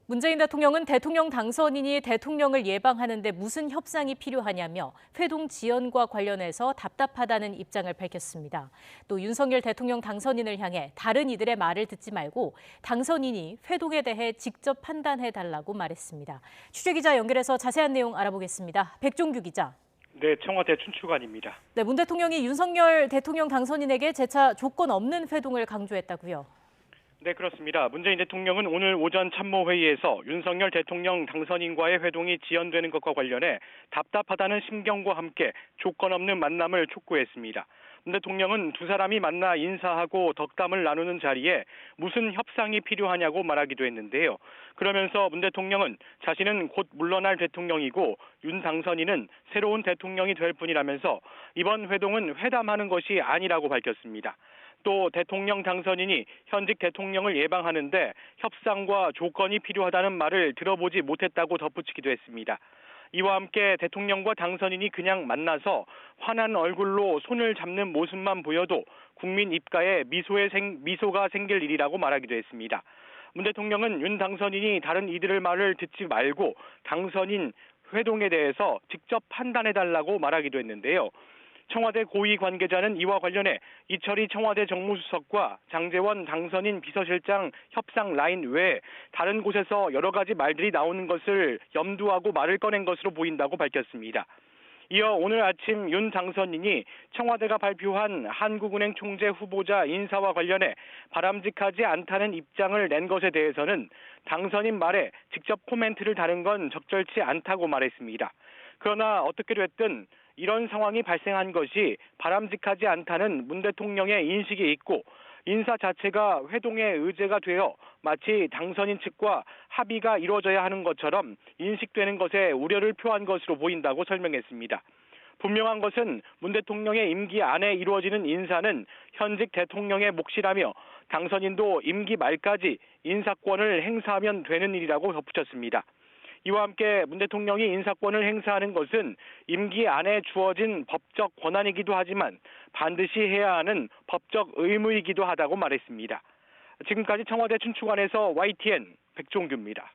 문재인 대통령은 대통령 당선인이 대통령을 예방하는 데 무슨 협상이 필요하냐며 회동 지연과 관련해서 답답하다는 입장을 밝혔습니다. 또 윤석열 대통령 당선인을 향해 다른 이들의 말을 듣지 말고 당선인이 회동에 대해 직접 판단해달라고 말했습니다. 취재기자 연결해서 자세한 내용 알아보겠습니다. 백종규 기자. 네, 청와대 춘추관입니다. 네, 문 대통령이 윤석열 대통령 당선인에게 재차 조건 없는 회동을 강조했다고요. 네, 그렇습니다. 문재인 대통령은 오늘 오전 참모회의에서 윤석열 대통령 당선인과의 회동이 지연되는 것과 관련해 답답하다는 심경과 함께 조건 없는 만남을 촉구했습니다. 문 대통령은 두 사람이 만나 인사하고 덕담을 나누는 자리에 무슨 협상이 필요하냐고 말하기도 했는데요. 그러면서 문 대통령은 자신은 곧 물러날 대통령이고 윤 당선인은 새로운 대통령이 될 뿐이라면서 이번 회동은 회담하는 것이 아니라고 밝혔습니다. 또 대통령 당선인이 현직 대통령을 예방하는데 협상과 조건이 필요하다는 말을 들어보지 못했다고 덧붙이기도 했습니다. 이와 함께 대통령과 당선인이 그냥 만나서 환한 얼굴로 손을 잡는 모습만 보여도 국민 입가에 미소가 생길 일이라고 말하기도 했습니다. 문 대통령은 윤 당선인이 다른 이들의 말을 듣지 말고 당선인 회동에 대해서 직접 판단해달라고 말하기도 했는데요. 청와대 고위 관계자는 이와 관련해 이철희 청와대 정무수석과 장제원 당선인 비서실장 협상 라인 외에 다른 곳에서 여러 가지 말들이 나오는 것을 염두하고 말을 꺼낸 것으로 보인다고 밝혔습니다. 이어 오늘 아침 윤 당선인이 청와대가 발표한 한국은행 총재 후보자 인사와 관련해 바람직하지 않다는 입장을 낸 것에 대해서는 당선인 말에 직접 코멘트를 다는 건 적절치 않다고 말했습니다. 그러나 어떻게 됐든 이런 상황이 발생한 것이 바람직하지 않다는 문 대통령의 인식이 있고 인사 자체가 회동의 의제가 되어 마치 당선인 측과 합의가 이루어져야 하는 것처럼 인식되는 것에 우려를 표한 것으로 보인다고 설명했습니다. 분명한 것은 문 대통령의 임기 안에 이루어지는 인사는 현직 대통령의 몫이라며 당선인도 임기 말까지 인사권을 행사하면 되는 일이라고 덧붙였습니다. 이와 함께 문 대통령이 인사권을 행사하는 것은 임기 안에 주어진 법적 권한이기도 하지만 반드시 해야 하는 법적 의무이기도 하다고 말했습니다. 지금까지 청와대 춘추관에서 YTN 백종규입니다.